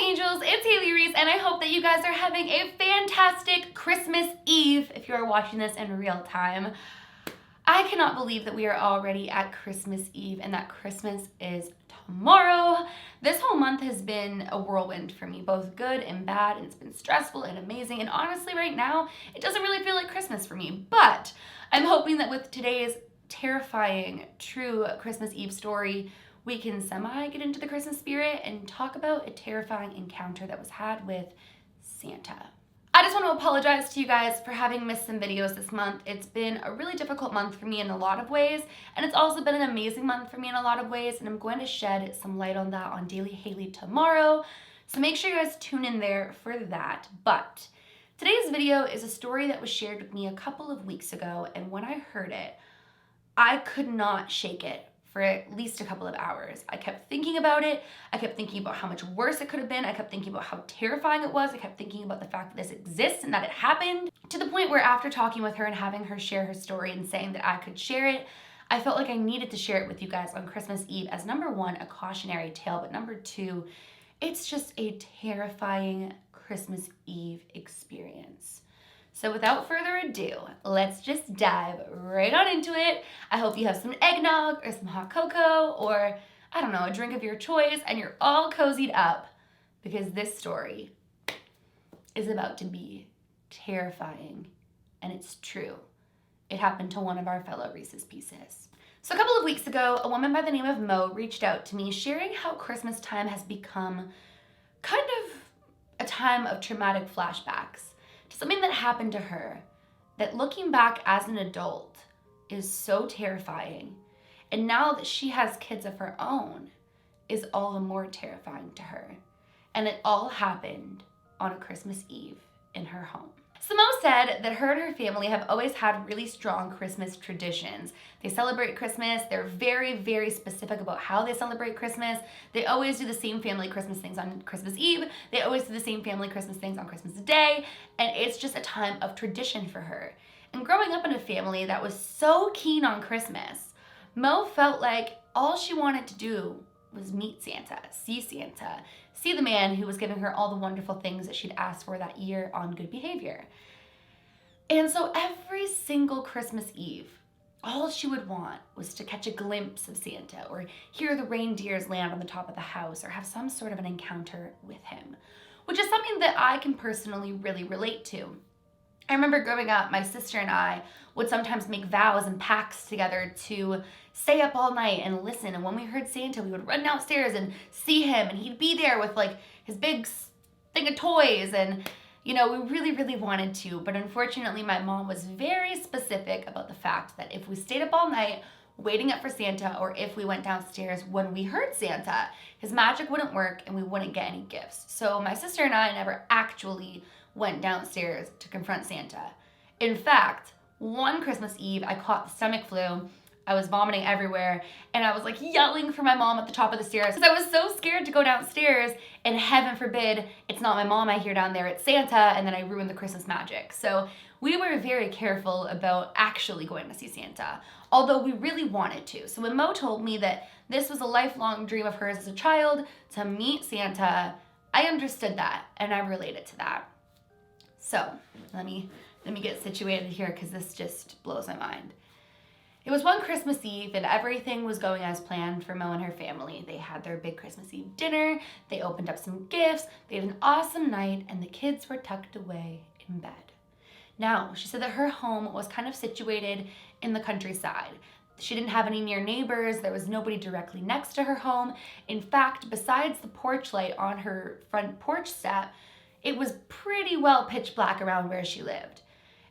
angels, it's Hailey Reese, and I hope that you guys are having a fantastic Christmas Eve if you are watching this in real time. I cannot believe that we are already at Christmas Eve and that Christmas is tomorrow. This whole month has been a whirlwind for me, both good and bad, and it's been stressful and amazing, and honestly right now, it doesn't really feel like Christmas for me, but I'm hoping that with today's terrifying, true Christmas Eve story, we can get into the Christmas spirit and talk about a terrifying encounter that was had with Santa. I just want to apologize to you guys for having missed some videos this month. It's been a really difficult month for me in a lot of ways, and it's also been an amazing month for me in a lot of ways, and I'm going to shed some light on that on Daily Hailey tomorrow. So make sure you guys tune in there for that. But today's video is a story that was shared with me a couple of weeks ago, and when I heard it, I could not shake it for at least a couple of hours. I kept thinking about it. I kept thinking about how much worse it could have been. I kept thinking about how terrifying it was. I kept thinking about the fact that this exists and that it happened, to the point where after talking with her and having her share her story and saying that I could share it, I felt like I needed to share it with you guys on Christmas Eve as number one, a cautionary tale, but number two, it's just a terrifying Christmas Eve experience. So without further ado, let's just dive right on into it. I hope you have some eggnog or some hot cocoa or, I don't know, a drink of your choice and you're all cozied up because this story is about to be terrifying, and it's true. It happened to one of our fellow Reese's Pieces. So a couple of weeks ago, a woman by the name of Mo reached out to me sharing how Christmas time has become kind of a time of traumatic flashbacks to something that happened to her that, looking back as an adult, is so terrifying. And now that she has kids of her own, is all the more terrifying to her. And it all happened on a Christmas Eve in her home. So Mo said that her and her family have always had really strong Christmas traditions. They celebrate Christmas. They're very, very specific about how they celebrate Christmas. They always do the same family Christmas things on Christmas Eve. They always do the same family Christmas things on Christmas Day. And it's just a time of tradition for her. And growing up in a family that was so keen on Christmas, Mo felt like all she wanted to do was meet Santa, see the man who was giving her all the wonderful things that she'd asked for that year on good behavior. And so every single Christmas Eve, all she would want was to catch a glimpse of Santa or hear the reindeers land on the top of the house or have some sort of an encounter with him, which is something that I can personally really relate to. I remember growing up, my sister and I would sometimes make vows and pacts together to stay up all night and listen. And when we heard Santa, we would run downstairs and see him, and he'd be there with like his big thing of toys. And, you know, we really, really wanted to. But unfortunately, my mom was very specific about the fact that if we stayed up all night waiting up for Santa, or if we went downstairs when we heard Santa, his magic wouldn't work and we wouldn't get any gifts. So my sister and I never actually went downstairs to confront Santa. In fact, one Christmas Eve, I caught the stomach flu. I was vomiting everywhere, and I was like yelling for my mom at the top of the stairs because I was so scared to go downstairs, and heaven forbid, it's not my mom I hear down there, it's Santa, and then I ruin the Christmas magic. So we were very careful about actually going to see Santa, although we really wanted to. So when Mo told me that this was a lifelong dream of hers as a child, to meet Santa, I understood that, and I related to that. So let me get situated here because this just blows my mind. It was one Christmas Eve and everything was going as planned for Mo and her family. They had their big Christmas Eve dinner, they opened up some gifts, they had an awesome night, and the kids were tucked away in bed. Now, she said that her home was kind of situated in the countryside. She didn't have any near neighbors, there was nobody directly next to her home. In fact, besides the porch light on her front porch step, it was pretty well pitch black around where she lived.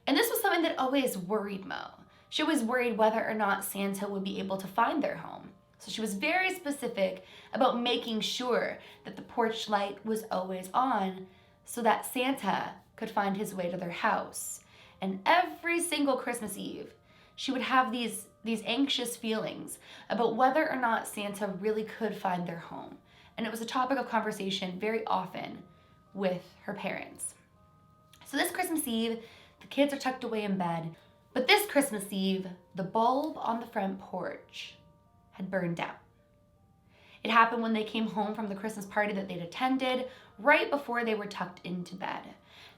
And this was something that always worried Mo. She always worried whether or not Santa would be able to find their home. So she was very specific about making sure that the porch light was always on so that Santa could find his way to their house. And every single Christmas Eve, she would have these anxious feelings about whether or not Santa really could find their home. And it was a topic of conversation very often with her parents. So this Christmas Eve, the kids are tucked away in bed. But this Christmas Eve, the bulb on the front porch had burned out. It happened when they came home from the Christmas party that they'd attended, right before they were tucked into bed.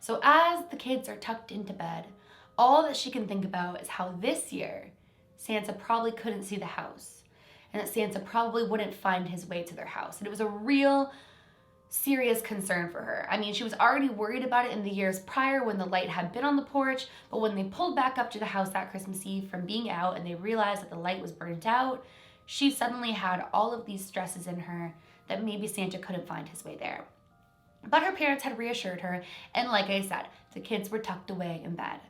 So as the kids are tucked into bed, all that she can think about is how this year Santa probably couldn't see the house, and that Santa probably wouldn't find his way to their house. And it was a real serious concern for her. I mean, she was already worried about it in the years prior when the light had been on the porch, but when they pulled back up to the house that Christmas Eve from being out and they realized that the light was burnt out, she suddenly had all of these stresses in her that maybe Santa couldn't find his way there. But her parents had reassured her, and like I said, the kids were tucked away in bed.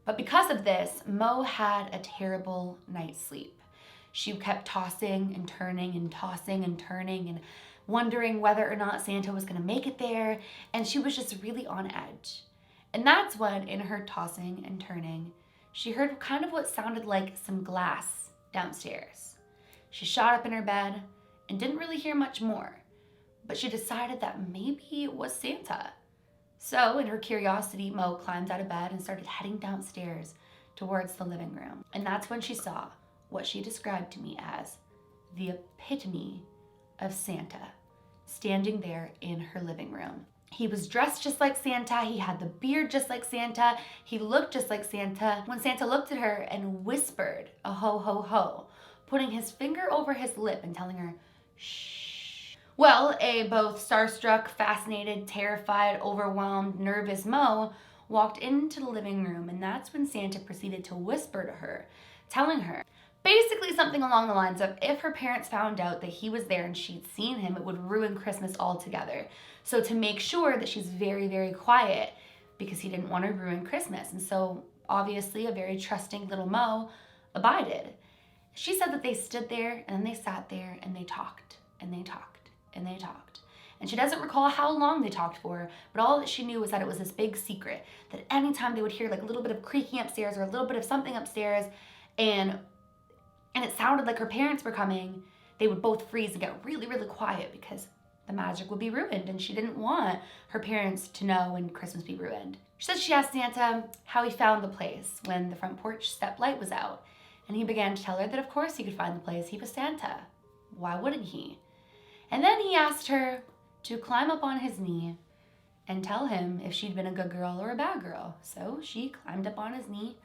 But because of this, Mo had a terrible night's sleep. She kept tossing and turning and tossing and turning and wondering whether or not Santa was going to make it there, and she was just really on edge. And that's when, in her tossing and turning, she heard kind of what sounded like some glass downstairs. She shot up in her bed and didn't really hear much more, but she decided that maybe it was Santa. So, in her curiosity, Mo climbed out of bed and started heading downstairs towards the living room. And that's when she saw what she described to me as the epitome of Santa, standing there in her living room. He was dressed just like Santa, he had the beard just like Santa, he looked just like Santa. When Santa looked at her and whispered a ho ho ho, putting his finger over his lip and telling her, shh. Well, a both starstruck, fascinated, terrified, overwhelmed, nervous Mo walked into the living room, and that's when Santa proceeded to whisper to her, telling her basically something along the lines of if her parents found out that he was there and she'd seen him, it would ruin Christmas altogether. So to make sure that she's very, very quiet because he didn't want to ruin Christmas. And so obviously a very trusting little Mo abided. She said that they stood there and they sat there and they talked and they talked and they talked. And she doesn't recall how long they talked for, but all that she knew was that it was this big secret, that anytime they would hear like a little bit of creaking upstairs or a little bit of something upstairs and it sounded like her parents were coming, they would both freeze and get really, really quiet because the magic would be ruined and she didn't want her parents to know and Christmas be ruined. She said she asked Santa how he found the place when the front porch step light was out, and he began to tell her that of course he could find the place, he was Santa. Why wouldn't he? And then he asked her to climb up on his knee and tell him if she'd been a good girl or a bad girl. So she climbed up on his knee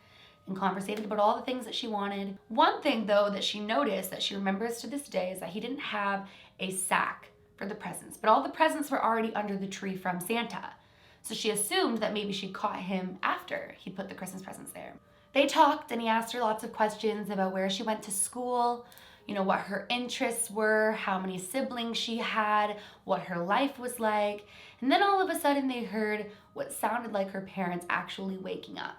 and conversated about all the things that she wanted. One thing though that she noticed that she remembers to this day is that he didn't have a sack for the presents, but all the presents were already under the tree from Santa. So she assumed that maybe she caught him after he put the Christmas presents there. They talked and he asked her lots of questions about where she went to school, you know, what her interests were, how many siblings she had, what her life was like. And then all of a sudden they heard what sounded like her parents actually waking up.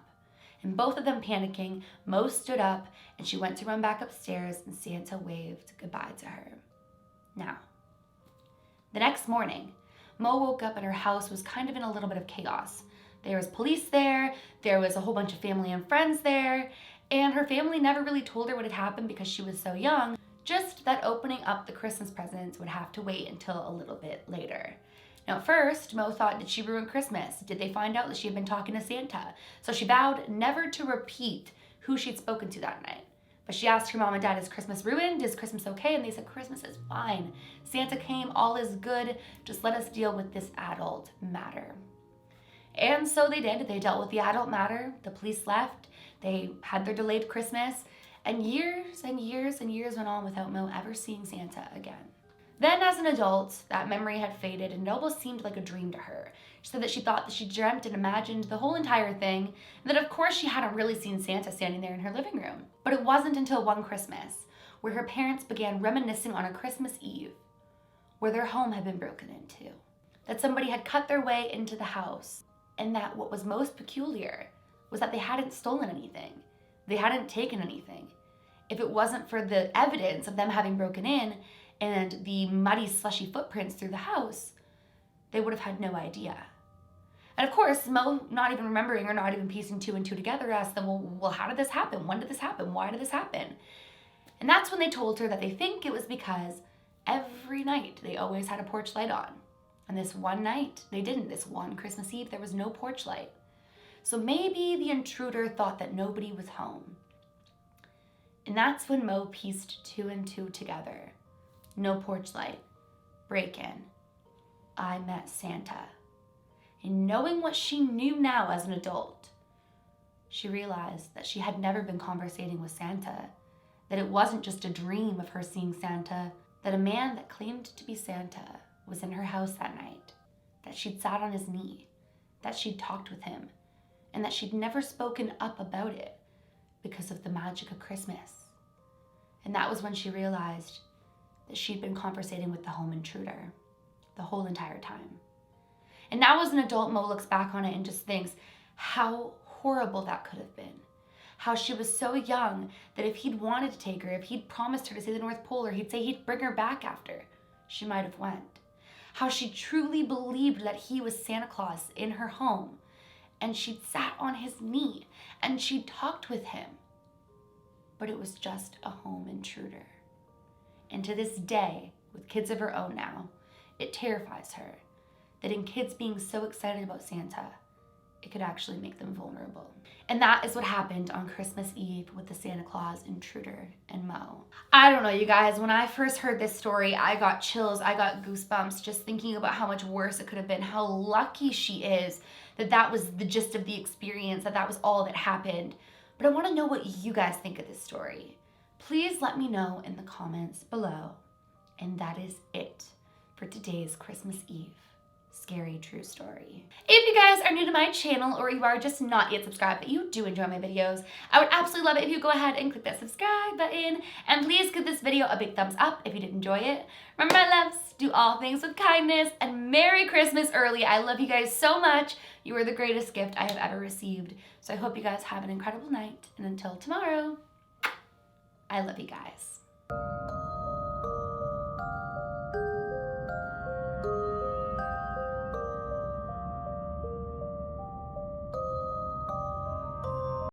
And both of them panicking, Mo stood up and she went to run back upstairs and Santa waved goodbye to her. Now, the next morning, Mo woke up and her house was kind of in a little bit of chaos. There was police there was a whole bunch of family and friends there, and her family never really told her what had happened because she was so young, just that opening up the Christmas presents would have to wait until a little bit later. Now at first, Mo thought, did she ruin Christmas? Did they find out that she had been talking to Santa? So she vowed never to repeat who she'd spoken to that night. But she asked her mom and dad, is Christmas ruined? Is Christmas okay? And they said, Christmas is fine. Santa came, all is good. Just let us deal with this adult matter. And so they did. They dealt with the adult matter. The police left. They had their delayed Christmas. And years and years and years went on without Mo ever seeing Santa again. Then as an adult, that memory had faded and it almost seemed like a dream to her. She said that she thought that she dreamt and imagined the whole entire thing, and that of course she hadn't really seen Santa standing there in her living room. But it wasn't until one Christmas, where her parents began reminiscing on a Christmas Eve, where their home had been broken into, that somebody had cut their way into the house, and that what was most peculiar was that they hadn't stolen anything. They hadn't taken anything. If it wasn't for the evidence of them having broken in, and the muddy, slushy footprints through the house, they would have had no idea. And of course, Mo, not even remembering or not even piecing two and two together, asked them, well, how did this happen? When did this happen? Why did this happen? And that's when they told her that they think it was because every night they always had a porch light on. And this one night, they didn't. This one Christmas Eve, there was no porch light. So maybe the intruder thought that nobody was home. And that's when Mo pieced two and two together. No porch light. Break-in. I met Santa. And knowing what she knew now as an adult, she realized that she had never been conversating with Santa, that it wasn't just a dream of her seeing Santa, that a man that claimed to be Santa was in her house that night, that she'd sat on his knee, that she'd talked with him, and that she'd never spoken up about it because of the magic of Christmas. And that was when she realized that she'd been conversating with the home intruder the whole entire time. And now as an adult, Mo looks back on it and just thinks how horrible that could have been. How she was so young that if he'd wanted to take her, if he'd promised her to see the North Pole, or he'd say he'd bring her back after, she might have went. How she truly believed that he was Santa Claus in her home, and she'd sat on his knee and she'd talked with him. But it was just a home intruder. And to this day, with kids of her own now, it terrifies her that in kids being so excited about Santa, it could actually make them vulnerable. And that is what happened on Christmas Eve with the Santa Claus intruder and Mo. I don't know, you guys, when I first heard this story, I got chills, I got goosebumps just thinking about how much worse it could have been, how lucky she is that that was the gist of the experience, that that was all that happened. But I want to know what you guys think of this story. Please let me know in the comments below. And that is it for today's Christmas Eve scary true story. If you guys are new to my channel, or you are just not yet subscribed but you do enjoy my videos, I would absolutely love it if you go ahead and click that subscribe button, and please give this video a big thumbs up if you did enjoy it. Remember, my loves, do all things with kindness, and Merry Christmas early. I love you guys so much. You are the greatest gift I have ever received. So I hope you guys have an incredible night, and until tomorrow, I love you guys.